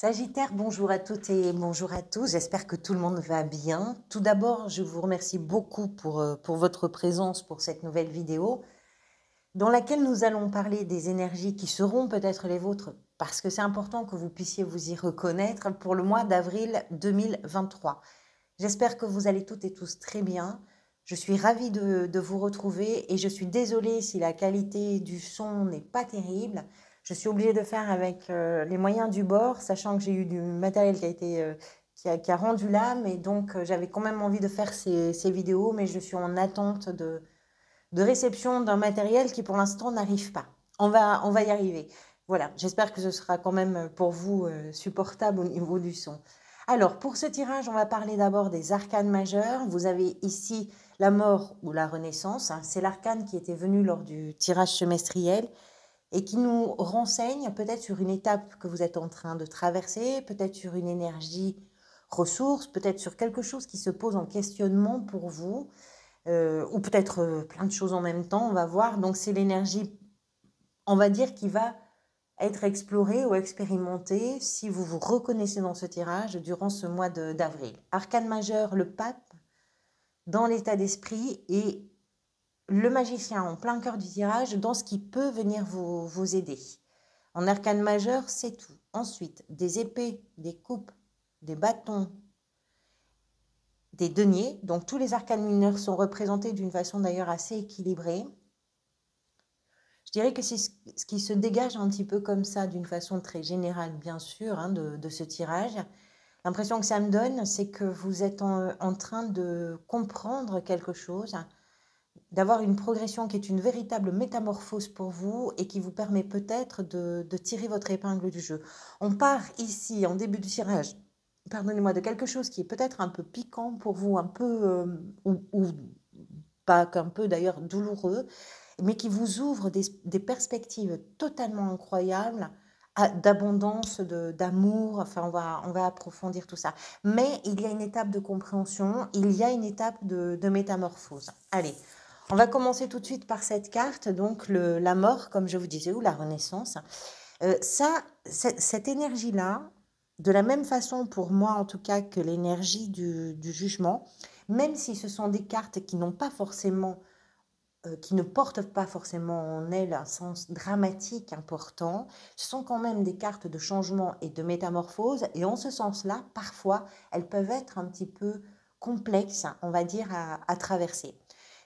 Sagittaire, bonjour à toutes et bonjour à tous. J'espère que tout le monde va bien. Tout d'abord, je vous remercie beaucoup pour votre présence pour cette nouvelle vidéo dans laquelle nous allons parler des énergies qui seront peut-être les vôtres parce que c'est important que vous puissiez vous y reconnaître pour le mois d'avril 2023. J'espère que vous allez toutes et tous très bien. Je suis ravie de vous retrouver et je suis désolée si la qualité du son n'est pas terrible. Je suis obligée de faire avec les moyens du bord, sachant que j'ai eu du matériel qui a rendu l'âme et donc j'avais quand même envie de faire ces vidéos, mais je suis en attente de réception d'un matériel qui pour l'instant n'arrive pas. On va y arriver. Voilà, j'espère que ce sera quand même pour vous supportable au niveau du son. Alors, pour ce tirage, on va parler d'abord des arcanes majeurs. Vous avez ici la mort ou la renaissance. C'est l'arcane qui était venu lors du tirage semestriel et qui nous renseigne peut-être sur une étape que vous êtes en train de traverser, peut-être sur une énergie ressource, peut-être sur quelque chose qui se pose en questionnement pour vous, ou peut-être plein de choses en même temps, on va voir. Donc c'est l'énergie, on va dire, qui va être explorée ou expérimentée si vous vous reconnaissez dans ce tirage durant ce mois d'avril. Arcane majeur, le pape, dans l'état d'esprit, et le magicien en plein cœur du tirage dans ce qui peut venir vous aider. En arcane majeur, c'est tout. Ensuite, des épées, des coupes, des bâtons, des deniers. Donc tous les arcanes mineurs sont représentés d'une façon d'ailleurs assez équilibrée. Je dirais que c'est ce qui se dégage un petit peu comme ça, d'une façon très générale, bien sûr, hein, de ce tirage. L'impression que ça me donne, c'est que vous êtes en train de comprendre quelque chose, d'avoir une progression qui est une véritable métamorphose pour vous et qui vous permet peut-être de tirer votre épingle du jeu. On part ici, en début du tirage, pardonnez-moi, de quelque chose qui est peut-être un peu piquant pour vous, un peu, ou pas qu'un peu d'ailleurs douloureux, mais qui vous ouvre des perspectives totalement incroyables, d'abondance, d'amour. Enfin, on va approfondir tout ça. Mais il y a une étape de compréhension, il y a une étape de métamorphose. Allez, on va commencer tout de suite par cette carte, donc la mort, comme je vous disais, ou la renaissance. Cette énergie-là, de la même façon pour moi en tout cas que l'énergie du jugement, même si ce sont des cartes qui n'ont pas forcément qui ne portent pas forcément en elles un sens dramatique important, ce sont quand même des cartes de changement et de métamorphose, et en ce sens-là, parfois, elles peuvent être un petit peu complexes, on va dire, à traverser.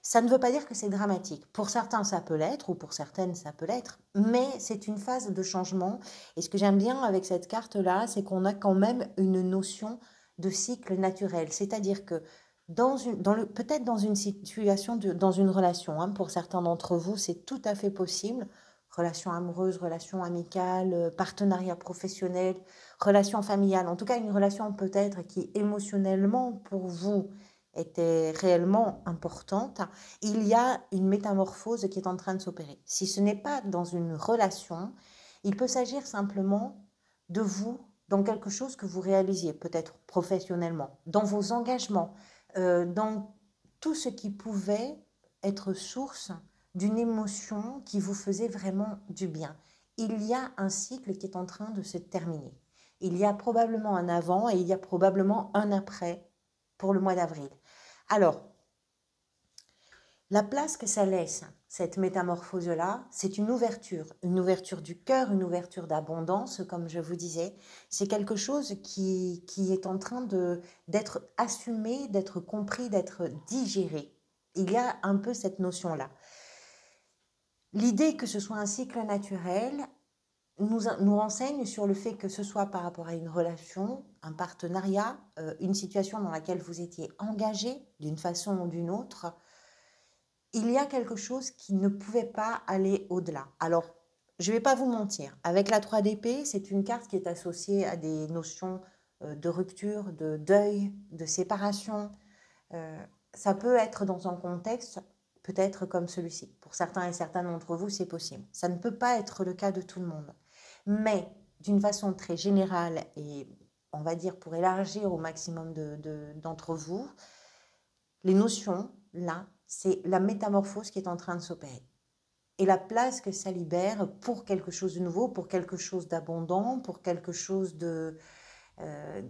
Ça ne veut pas dire que c'est dramatique. Pour certains, ça peut l'être, ou pour certaines, ça peut l'être, mais c'est une phase de changement, et ce que j'aime bien avec cette carte-là, c'est qu'on a quand même une notion de cycle naturel, c'est-à-dire que peut-être dans une situation, dans une relation, hein, pour certains d'entre vous, c'est tout à fait possible. Relation amoureuse, relation amicale, partenariat professionnel, relation familiale. En tout cas, une relation peut-être qui émotionnellement pour vous était réellement importante. Il y a une métamorphose qui est en train de s'opérer. Si ce n'est pas dans une relation, il peut s'agir simplement de vous dans quelque chose que vous réalisiez, peut-être professionnellement, dans vos engagements, dans tout ce qui pouvait être source d'une émotion qui vous faisait vraiment du bien. Il y a un cycle qui est en train de se terminer. Il y a probablement un avant et il y a probablement un après pour le mois d'avril. Alors, la place que ça laisse, cette métamorphose-là, c'est une ouverture du cœur, une ouverture d'abondance, comme je vous disais. C'est quelque chose qui est en train d'être assumé, d'être compris, d'être digéré. Il y a un peu cette notion-là. L'idée que ce soit un cycle naturel nous renseigne sur le fait que ce soit par rapport à une relation, un partenariat, une situation dans laquelle vous étiez engagé d'une façon ou d'une autre. Il y a quelque chose qui ne pouvait pas aller au-delà. Alors, je ne vais pas vous mentir, avec la 3 d'épée, c'est une carte qui est associée à des notions de rupture, de deuil, de séparation. Ça peut être dans un contexte peut-être comme celui-ci. Pour certains et certaines d'entre vous, c'est possible. Ça ne peut pas être le cas de tout le monde. Mais d'une façon très générale et on va dire pour élargir au maximum d'entre vous, les notions, là, c'est la métamorphose qui est en train de s'opérer. et la place que ça libère pour quelque chose de nouveau, pour quelque chose d'abondant, pour euh,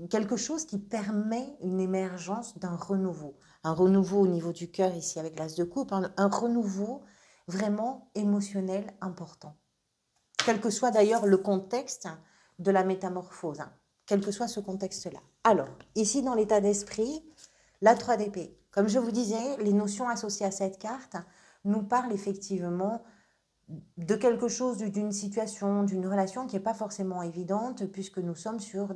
quelque chose qui permet une émergence d'un renouveau. Un renouveau au niveau du cœur ici avec l'as de coupe, un renouveau vraiment émotionnel important. Quel que soit d'ailleurs le contexte de la métamorphose, hein, quel que soit ce contexte-là. Alors, ici dans l'état d'esprit, la 3 d'épée. Comme je vous disais, les notions associées à cette carte nous parlent effectivement de quelque chose, d'une situation, d'une relation qui n'est pas forcément évidente, puisque nous sommes sur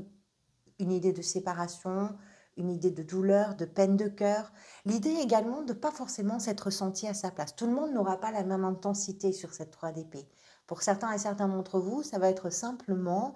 une idée de séparation, une idée de douleur, de peine de cœur. L'idée également de ne pas forcément s'être ressenti à sa place. Tout le monde n'aura pas la même intensité sur cette 3 d'épée. Pour certains et certains d'entre vous, ça va être simplement,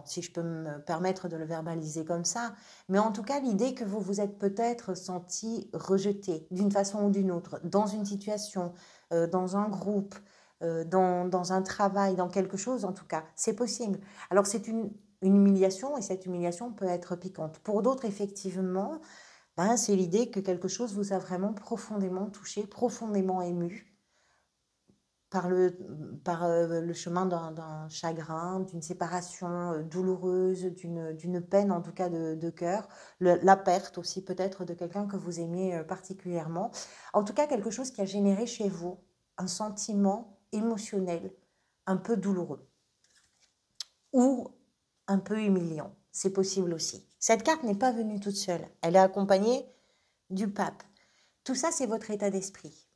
si je peux me permettre de le verbaliser comme ça, mais en tout cas l'idée que vous vous êtes peut-être senti rejeté d'une façon ou d'une autre, dans une situation, dans un groupe, dans un travail, dans quelque chose en tout cas, c'est possible. Alors c'est une humiliation et cette humiliation peut être piquante. Pour d'autres, effectivement, ben, c'est l'idée que quelque chose vous a vraiment profondément touché, profondément ému par le chemin d'un chagrin, d'une séparation douloureuse, d'une peine en tout cas de cœur, la perte aussi peut-être de quelqu'un que vous aimiez particulièrement. En tout cas, quelque chose qui a généré chez vous un sentiment émotionnel un peu douloureux ou un peu humiliant. C'est possible aussi. Cette carte n'est pas venue toute seule. Elle est accompagnée du pape. Tout ça, c'est votre état d'esprit.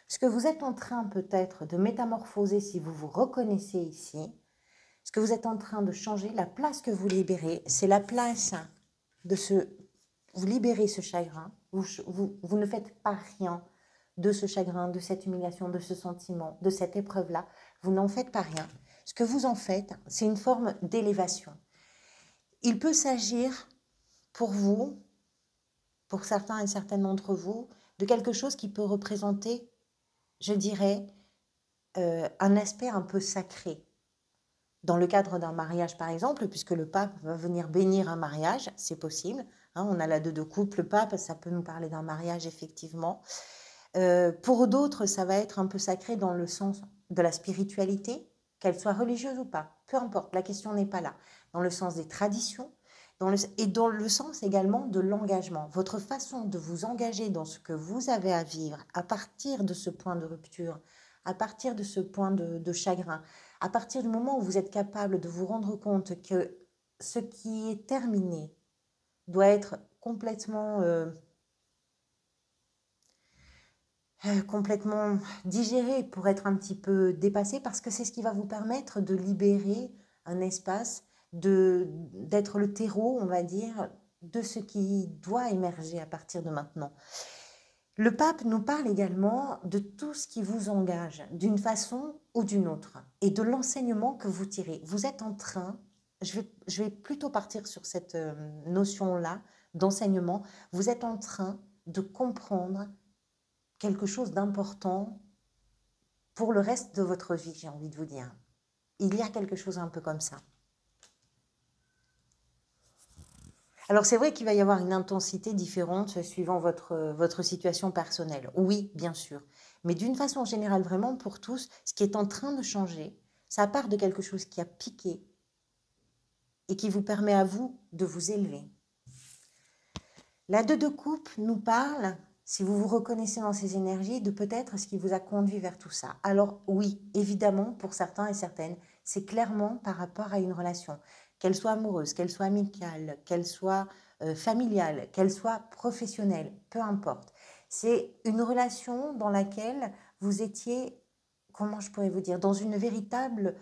Ce que vous êtes en train peut-être de métamorphoser, si vous vous reconnaissez ici, ce que vous êtes en train de changer, la place que vous libérez, c'est la place de vous libérez ce chagrin. Vous ne faites pas rien de ce chagrin, de cette humiliation, de ce sentiment, de cette épreuve-là. Vous n'en faites pas rien. Ce que vous en faites, c'est une forme d'élévation. Il peut s'agir pour vous, pour certains et certaines d'entre vous, de quelque chose qui peut représenter, je dirais, un aspect un peu sacré. Dans le cadre d'un mariage, par exemple, puisque le pape va venir bénir un mariage, c'est possible. Hein, on a la 2 de coupe, le pape, ça peut nous parler d'un mariage, effectivement. Pour d'autres, ça va être un peu sacré dans le sens de la spiritualité, qu'elle soit religieuse ou pas. Peu importe, la question n'est pas là. Dans le sens des traditions, et dans le sens également de l'engagement. Votre façon de vous engager dans ce que vous avez à vivre à partir de ce point de rupture, à partir de ce point de chagrin, à partir du moment où vous êtes capable de vous rendre compte que ce qui est terminé doit être complètement digéré pour être un petit peu dépassé, parce que c'est ce qui va vous permettre de libérer un espace, d'être le terreau, on va dire, de ce qui doit émerger à partir de maintenant. Le pape nous parle également de tout ce qui vous engage d'une façon ou d'une autre et de l'enseignement que vous tirez. Vous êtes en train, je vais plutôt partir sur cette notion-là d'enseignement, vous êtes en train de comprendre quelque chose d'important pour le reste de votre vie, j'ai envie de vous dire. Il y a quelque chose un peu comme ça. Alors c'est vrai qu'il va y avoir une intensité différente suivant votre situation personnelle. Oui, bien sûr. Mais d'une façon générale, vraiment pour tous, ce qui est en train de changer, ça part de quelque chose qui a piqué et qui vous permet à vous de vous élever. La 2 de coupe nous parle, si vous vous reconnaissez dans ces énergies, de peut-être ce qui vous a conduit vers tout ça. Alors oui, évidemment, pour certains et certaines, c'est clairement par rapport à une relation, qu'elle soit amoureuse, qu'elle soit amicale, qu'elle soit familiale, qu'elle soit professionnelle, peu importe. C'est une relation dans laquelle vous étiez, comment je pourrais vous dire, dans une véritable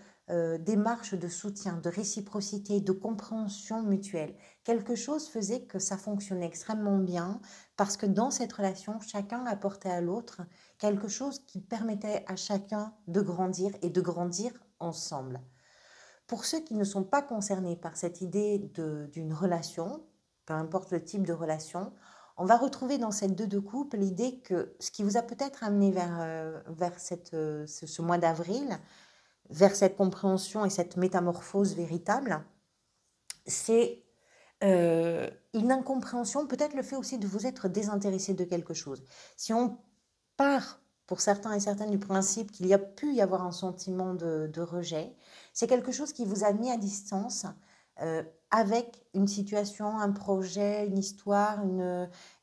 démarche de soutien, de réciprocité, de compréhension mutuelle. Quelque chose faisait que ça fonctionnait extrêmement bien parce que dans cette relation, chacun apportait à l'autre quelque chose qui permettait à chacun de grandir et de grandir ensemble. Pour ceux qui ne sont pas concernés par cette idée d'une relation, peu importe le type de relation, on va retrouver dans cette 2 de coupe l'idée que ce qui vous a peut-être amené vers ce mois d'avril, vers cette compréhension et cette métamorphose véritable, c'est une incompréhension, peut-être le fait aussi de vous être désintéressé de quelque chose. Si on part, pour certains et certaines, du principe qu'il y a pu y avoir un sentiment de rejet. C'est quelque chose qui vous a mis à distance avec une situation, un projet, une histoire,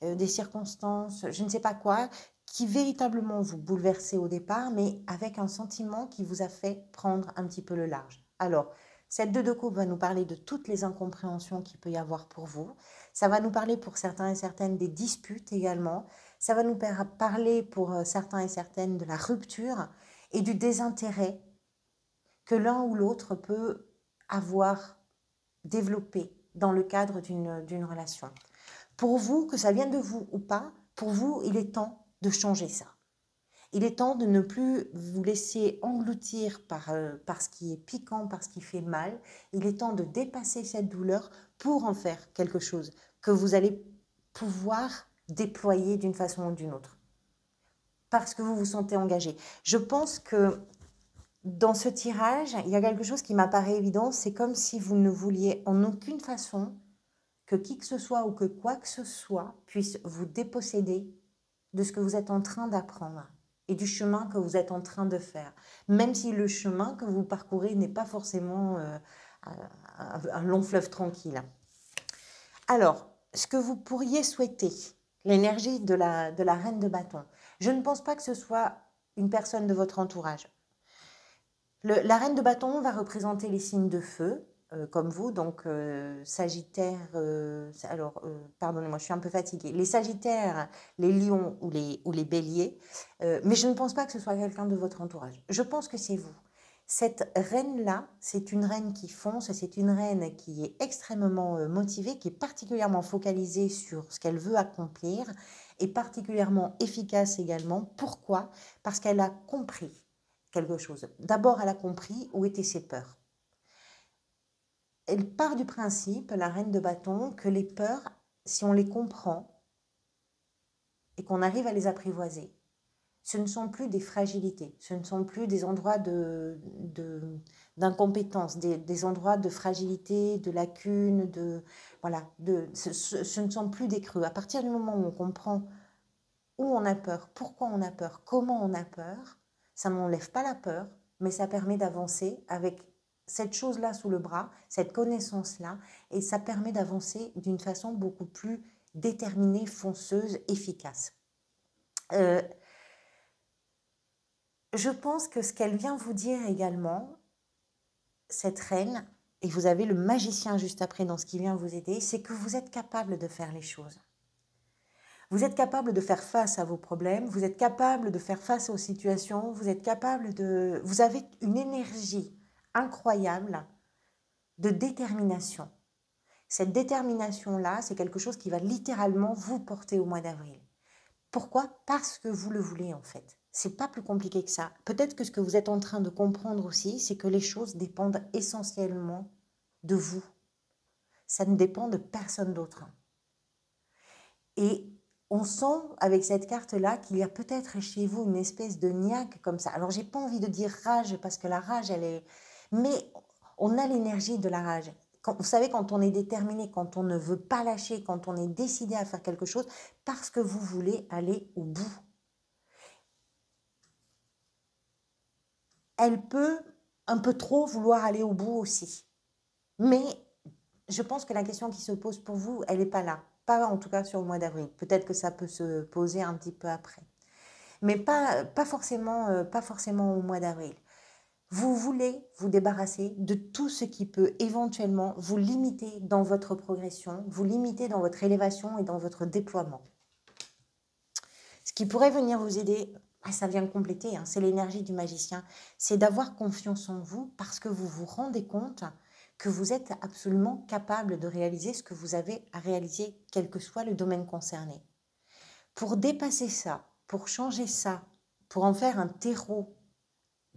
des circonstances, je ne sais pas quoi, qui véritablement vous bouleversait au départ, mais avec un sentiment qui vous a fait prendre un petit peu le large. Alors, cette 2 de coupe va nous parler de toutes les incompréhensions qu'il peut y avoir pour vous. Ça va nous parler pour certains et certaines des disputes également. Ça va nous parler pour certains et certaines de la rupture et du désintérêt que l'un ou l'autre peut avoir développé dans le cadre d'une relation. Pour vous, que ça vienne de vous ou pas, pour vous, il est temps de changer ça. Il est temps de ne plus vous laisser engloutir par ce qui est piquant, par ce qui fait mal. Il est temps de dépasser cette douleur pour en faire quelque chose que vous allez pouvoir déployer d'une façon ou d'une autre. Parce que vous vous sentez engagé. Je pense que dans ce tirage, il y a quelque chose qui m'apparaît évident. C'est comme si vous ne vouliez en aucune façon que qui que ce soit ou que quoi que ce soit puisse vous déposséder de ce que vous êtes en train d'apprendre et du chemin que vous êtes en train de faire. Même si le chemin que vous parcourez n'est pas forcément un long fleuve tranquille. Alors, ce que vous pourriez souhaiter, l'énergie de la reine de bâton, je ne pense pas que ce soit une personne de votre entourage. La reine de bâton va représenter les signes de feu, comme vous, donc Sagittaire, pardonnez-moi, je suis un peu fatiguée, les Sagittaires, les Lions ou les Béliers, mais je ne pense pas que ce soit quelqu'un de votre entourage. Je pense que c'est vous. Cette reine-là, c'est une reine qui fonce, c'est une reine qui est extrêmement motivée, qui est particulièrement focalisée sur ce qu'elle veut accomplir et particulièrement efficace également. Pourquoi? Parce qu'elle a compris quelque chose. D'abord, elle a compris où étaient ses peurs. Elle part du principe, la reine de bâton, que les peurs, si on les comprend et qu'on arrive à les apprivoiser, ce ne sont plus des fragilités, ce ne sont plus des endroits d'incompétence, des endroits de fragilité, de lacunes, ce ne sont plus des creux. À partir du moment où on comprend où on a peur, pourquoi on a peur, comment on a peur, ça n'enlève pas la peur, mais ça permet d'avancer avec cette chose-là sous le bras, cette connaissance-là, et ça permet d'avancer d'une façon beaucoup plus déterminée, fonceuse, efficace. Je pense que ce qu'elle vient vous dire également, cette reine, et vous avez le magicien juste après dans ce qui vient vous aider, c'est que vous êtes capable de faire les choses. Vous êtes capable de faire face à vos problèmes, vous êtes capable de faire face aux situations, vous êtes capable de... Vous avez une énergie incroyable de détermination. Cette détermination-là, c'est quelque chose qui va littéralement vous porter au mois d'avril. Pourquoi? Parce que vous le voulez en fait. C'est pas plus compliqué que ça. Peut-être que ce que vous êtes en train de comprendre aussi, c'est que les choses dépendent essentiellement de vous. Ça ne dépend de personne d'autre. Et on sent avec cette carte-là qu'il y a peut-être chez vous une espèce de niaque comme ça. Alors, j'ai pas envie de dire rage parce que la rage, elle est... Mais on a l'énergie de la rage. Vous savez, quand on est déterminé, quand on ne veut pas lâcher, quand on est décidé à faire quelque chose, parce que vous voulez aller au bout. Elle peut un peu trop vouloir aller au bout aussi. Mais je pense que la question qui se pose pour vous, elle n'est pas là. Pas en tout cas sur le mois d'avril. Peut-être que ça peut se poser un petit peu après. Mais pas forcément au mois d'avril. Vous voulez vous débarrasser de tout ce qui peut éventuellement vous limiter dans votre progression, vous limiter dans votre élévation et dans votre déploiement. Ce qui pourrait venir vous aider, ça vient compléter, c'est l'énergie du magicien, c'est d'avoir confiance en vous parce que vous vous rendez compte que vous êtes absolument capable de réaliser ce que vous avez à réaliser, quel que soit le domaine concerné. Pour dépasser ça, pour changer ça, pour en faire un terreau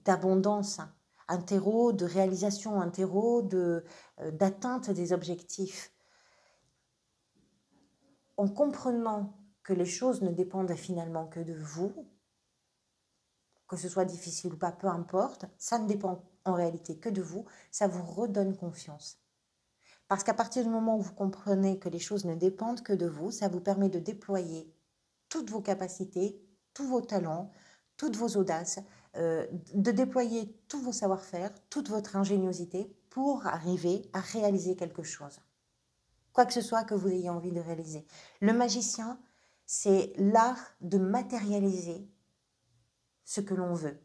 d'abondance, un terreau de réalisation, un terreau d'atteinte des objectifs, en comprenant que les choses ne dépendent finalement que de vous, que ce soit difficile ou pas, peu importe, ça ne dépend en réalité que de vous, ça vous redonne confiance. Parce qu'à partir du moment où vous comprenez que les choses ne dépendent que de vous, ça vous permet de déployer toutes vos capacités, tous vos talents, toutes vos audaces, de déployer tous vos savoir-faire, toute votre ingéniosité pour arriver à réaliser quelque chose. Quoi que ce soit que vous ayez envie de réaliser. Le magicien, c'est l'art de matérialiser ce que l'on veut.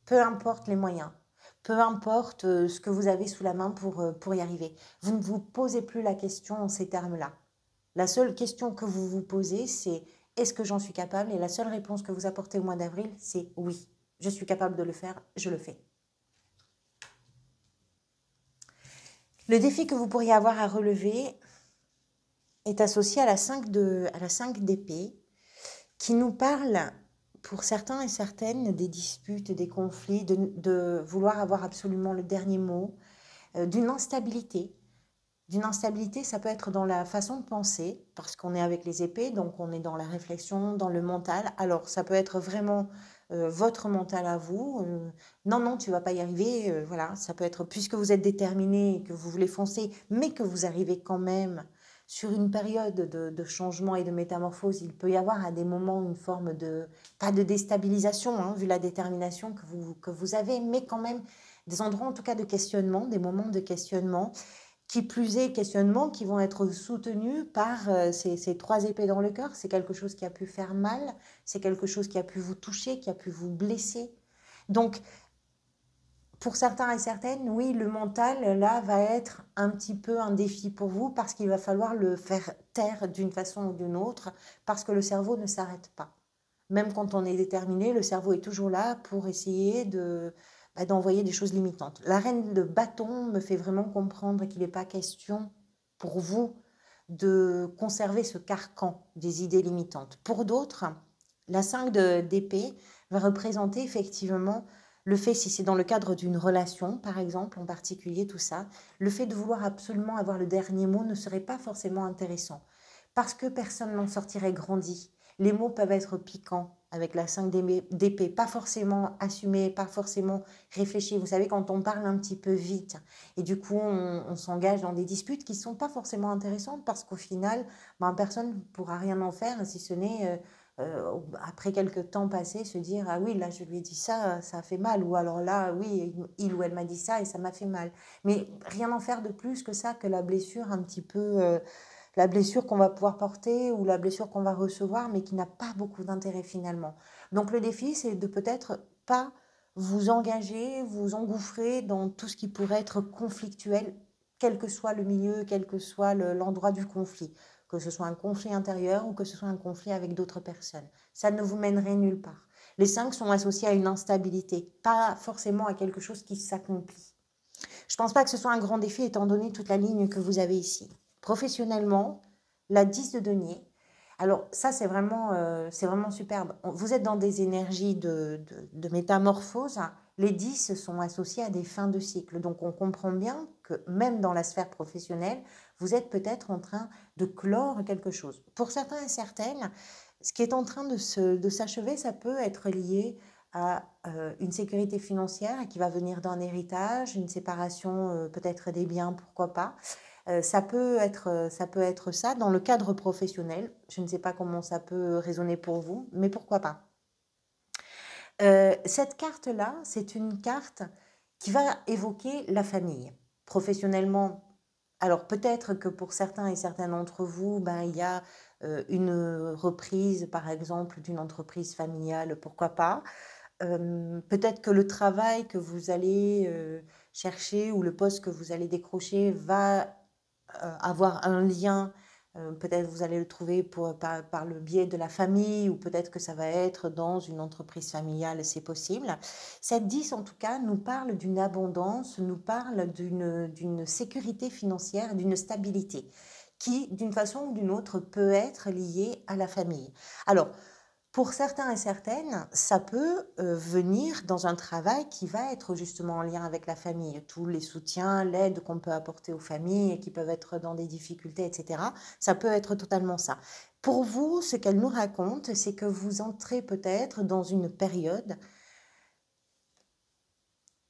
Peu importe les moyens, peu importe ce que vous avez sous la main pour y arriver. Vous ne vous posez plus la question en ces termes-là. La seule question que vous vous posez, c'est est-ce que j'en suis capable? Et la seule réponse que vous apportez au mois d'avril, c'est oui, je suis capable de le faire, je le fais. Le défi que vous pourriez avoir à relever est associé à la 5 d'épée, qui nous parle, pour certains et certaines, des disputes, des conflits, de vouloir avoir absolument le dernier mot, d'une instabilité. D'une instabilité, ça peut être dans la façon de penser, parce qu'on est avec les épées, donc on est dans la réflexion, dans le mental. Alors, ça peut être vraiment votre mental à vous. Non, non, tu vas pas y arriver. Voilà, ça peut être, puisque vous êtes déterminé, que vous voulez foncer, mais que vous arrivez quand même sur une période de changement et de métamorphose. Il peut y avoir à des moments une forme de, pas de déstabilisation, hein, vu la détermination que vous avez, mais quand même des endroits en tout cas de questionnement, des moments de questionnement. Qui plus est, questionnements qui vont être soutenus par ces 3 épées dans le cœur. C'est quelque chose qui a pu faire mal, c'est quelque chose qui a pu vous toucher, qui a pu vous blesser. Donc, pour certains et certaines, oui, le mental, là, va être un petit peu un défi pour vous parce qu'il va falloir le faire taire d'une façon ou d'une autre parce que le cerveau ne s'arrête pas. Même quand on est déterminé, le cerveau est toujours là pour essayer d'envoyer des choses limitantes. La reine de bâton me fait vraiment comprendre qu'il n'est pas question pour vous de conserver ce carcan des idées limitantes. Pour d'autres, la 5 d'épée va représenter effectivement le fait, si c'est dans le cadre d'une relation, par exemple, en particulier, tout ça, le fait de vouloir absolument avoir le dernier mot ne serait pas forcément intéressant parce que personne n'en sortirait grandi. Les mots peuvent être piquants avec la 5 d'épée, pas forcément assumés, pas forcément réfléchis. Vous savez, quand on parle un petit peu vite et du coup on s'engage dans des disputes qui ne sont pas forcément intéressantes parce qu'au final, personne ne pourra rien en faire si ce n'est après quelques temps passés se dire « Ah oui, là je lui ai dit ça, ça a fait mal » ou alors là, oui, il ou elle m'a dit ça et ça m'a fait mal. Mais rien en faire de plus que ça, que la blessure un petit peu... la blessure qu'on va pouvoir porter ou la blessure qu'on va recevoir, mais qui n'a pas beaucoup d'intérêt finalement. Donc le défi, c'est de peut-être pas vous engager, vous engouffrer dans tout ce qui pourrait être conflictuel, quel que soit le milieu, quel que soit l'endroit du conflit, que ce soit un conflit intérieur ou que ce soit un conflit avec d'autres personnes. Ça ne vous mènerait nulle part. Les 5 sont associés à une instabilité, pas forcément à quelque chose qui s'accomplit. Je ne pense pas que ce soit un grand défi étant donné toute la ligne que vous avez ici. Professionnellement, la 10 de denier. Alors ça, c'est vraiment superbe. Vous êtes dans des énergies de métamorphose. Les 10 sont associés à des fins de cycle. Donc on comprend bien que même dans la sphère professionnelle, vous êtes peut-être en train de clore quelque chose. Pour certains et certaines, ce qui est en train de s'achever, ça peut être lié à une sécurité financière qui va venir d'un héritage, une séparation peut-être des biens, pourquoi pas. Ça peut être ça dans le cadre professionnel. Je ne sais pas comment ça peut résonner pour vous, mais pourquoi pas. Cette carte-là, c'est une carte qui va évoquer la famille. Professionnellement, alors peut-être que pour certains et certaines d'entre vous, il y a une reprise, par exemple, d'une entreprise familiale, pourquoi pas. Peut-être que le travail que vous allez chercher ou le poste que vous allez décrocher va avoir un lien, peut-être vous allez le trouver par le biais de la famille ou peut-être que ça va être dans une entreprise familiale, c'est possible. Cette 10, en tout cas, nous parle d'une abondance, nous parle d'une sécurité financière, d'une stabilité qui, d'une façon ou d'une autre, peut être liée à la famille. Alors, pour certains et certaines, ça peut venir dans un travail qui va être justement en lien avec la famille. Tous les soutiens, l'aide qu'on peut apporter aux familles et qui peuvent être dans des difficultés, etc. Ça peut être totalement ça. Pour vous, ce qu'elle nous raconte, c'est que vous entrez peut-être dans une période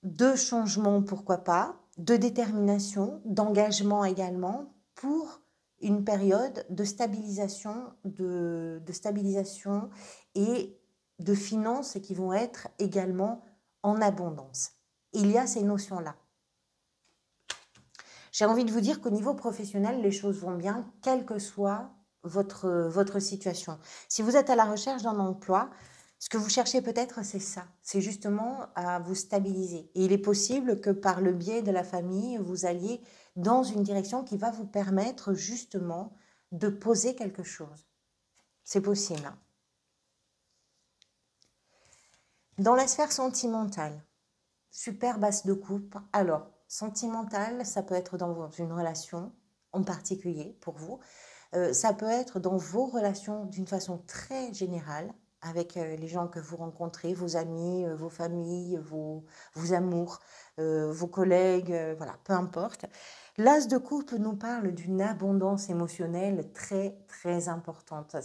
de changement, pourquoi pas, de détermination, d'engagement également, pour une période de stabilisation, de stabilisation et de finances qui vont être également en abondance. Il y a ces notions-là. J'ai envie de vous dire qu'au niveau professionnel, les choses vont bien, quelle que soit votre situation. Si vous êtes à la recherche d'un emploi, ce que vous cherchez peut-être, c'est ça. C'est justement à vous stabiliser. Et il est possible que par le biais de la famille, vous alliez dans une direction qui va vous permettre justement de poser quelque chose. C'est possible. Dans la sphère sentimentale, super basse de coupe. Alors, sentimentale, ça peut être dans une relation en particulier pour vous. Ça peut être dans vos relations d'une façon très générale avec les gens que vous rencontrez, vos amis, vos familles, vos amours, vos collègues, voilà, peu importe. L'as de coupe nous parle d'une abondance émotionnelle très, très importante.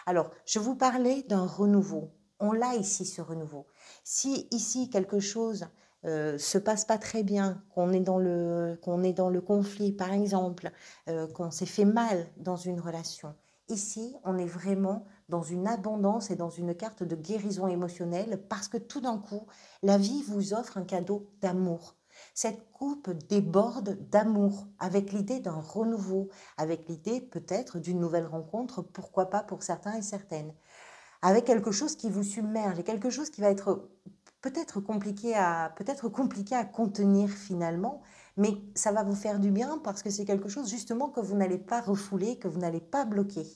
Alors, je vous parlais d'un renouveau. On l'a ici, ce renouveau. Si ici, quelque chose se passe pas très bien, qu'on est dans le conflit, par exemple, qu'on s'est fait mal dans une relation, ici, on est vraiment dans une abondance et dans une carte de guérison émotionnelle parce que tout d'un coup, la vie vous offre un cadeau d'amour. Cette coupe déborde d'amour, avec l'idée d'un renouveau, avec l'idée peut-être d'une nouvelle rencontre, pourquoi pas pour certains et certaines, avec quelque chose qui vous submerge, et quelque chose qui va être peut-être compliqué à contenir finalement, mais ça va vous faire du bien parce que c'est quelque chose justement que vous n'allez pas refouler, que vous n'allez pas bloquer.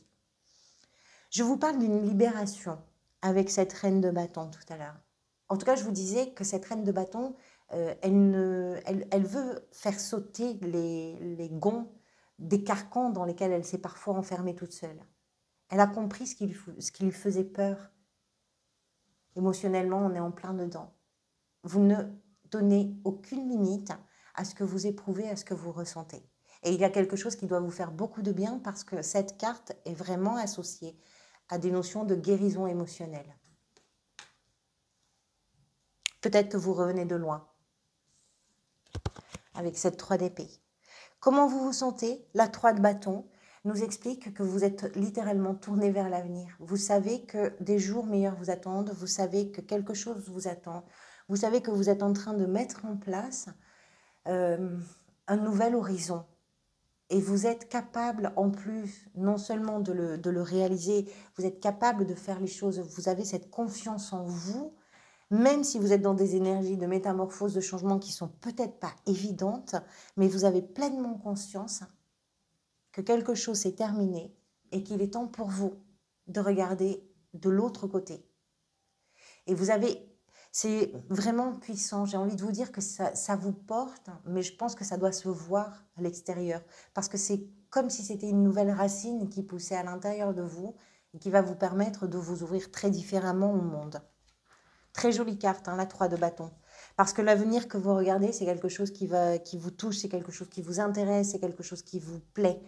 Je vous parle d'une libération avec cette reine de bâton tout à l'heure. En tout cas, je vous disais que cette reine de bâton, elle veut faire sauter les gonds des carcans dans lesquels elle s'est parfois enfermée toute seule. Elle a compris ce qui lui faisait peur. Émotionnellement, on est en plein dedans. Vous ne donnez aucune limite à ce que vous éprouvez, à ce que vous ressentez. Et il y a quelque chose qui doit vous faire beaucoup de bien parce que cette carte est vraiment associée à des notions de guérison émotionnelle. Peut-être que vous revenez de loin avec cette 3 d'épée. Comment vous vous sentez? La 3 de bâton nous explique que vous êtes littéralement tourné vers l'avenir. Vous savez que des jours meilleurs vous attendent, vous savez que quelque chose vous attend, vous savez que vous êtes en train de mettre en place un nouvel horizon. Et vous êtes capable en plus, non seulement de le réaliser, vous êtes capable de faire les choses, vous avez cette confiance en vous, même si vous êtes dans des énergies de métamorphose, de changement qui sont peut-être pas évidentes, mais vous avez pleinement conscience que quelque chose s'est terminé et qu'il est temps pour vous de regarder de l'autre côté. Et c'est vraiment puissant. J'ai envie de vous dire que ça vous porte, mais je pense que ça doit se voir à l'extérieur. Parce que c'est comme si c'était une nouvelle racine qui poussait à l'intérieur de vous et qui va vous permettre de vous ouvrir très différemment au monde. Très jolie carte, hein, la 3 de bâton. Parce que l'avenir que vous regardez, c'est quelque chose qui vous touche, c'est quelque chose qui vous intéresse, c'est quelque chose qui vous plaît.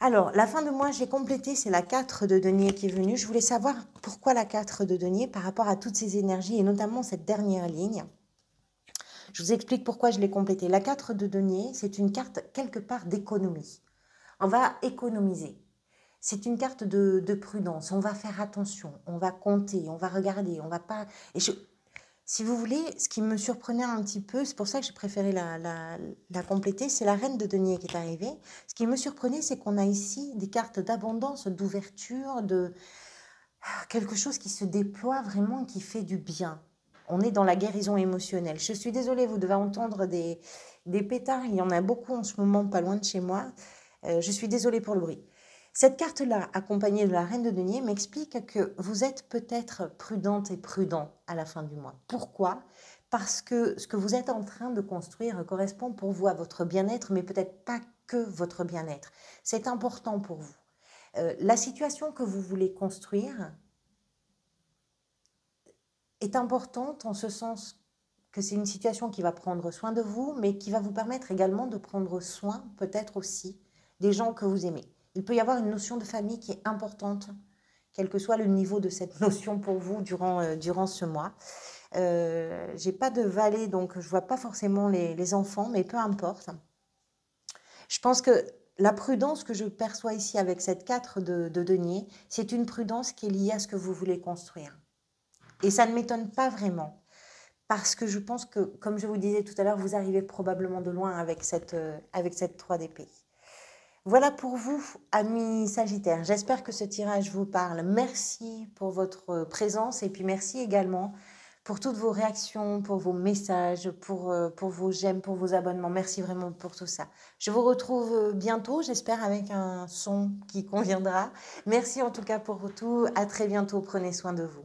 Alors, la fin de mois, j'ai complété, c'est la 4 de denier qui est venue. Je voulais savoir pourquoi la 4 de denier par rapport à toutes ces énergies et notamment cette dernière ligne. Je vous explique pourquoi je l'ai complétée. La 4 de denier, c'est une carte quelque part d'économie. On va économiser. C'est une carte de prudence. On va faire attention, on va compter, on va regarder, on va pas... Si vous voulez, ce qui me surprenait un petit peu, c'est pour ça que j'ai préféré la compléter, c'est la reine de denier qui est arrivée. Ce qui me surprenait, c'est qu'on a ici des cartes d'abondance, d'ouverture, de quelque chose qui se déploie vraiment, qui fait du bien. On est dans la guérison émotionnelle. Je suis désolée, vous devez entendre des pétards. Il y en a beaucoup en ce moment, pas loin de chez moi. Je suis désolée pour le bruit. Cette carte-là, accompagnée de la reine de denier, m'explique que vous êtes peut-être prudente et prudent à la fin du mois. Pourquoi? Parce que ce que vous êtes en train de construire correspond pour vous à votre bien-être, mais peut-être pas que votre bien-être. C'est important pour vous. La situation que vous voulez construire est importante en ce sens que c'est une situation qui va prendre soin de vous, mais qui va vous permettre également de prendre soin, peut-être aussi, des gens que vous aimez. Il peut y avoir une notion de famille qui est importante, quel que soit le niveau de cette notion pour vous durant ce mois. J'ai pas de valet, donc je vois pas forcément les enfants, mais peu importe. Je pense que la prudence que je perçois ici avec cette 4 de denier, c'est une prudence qui est liée à ce que vous voulez construire. Et ça ne m'étonne pas vraiment, parce que je pense que, comme je vous disais tout à l'heure, vous arrivez probablement de loin avec cette 3 d'épée. Voilà pour vous, amis Sagittaires. J'espère que ce tirage vous parle. Merci pour votre présence et puis merci également pour toutes vos réactions, pour vos messages, pour vos j'aime, pour vos abonnements. Merci vraiment pour tout ça. Je vous retrouve bientôt, j'espère avec un son qui conviendra. Merci en tout cas pour tout. À très bientôt. Prenez soin de vous.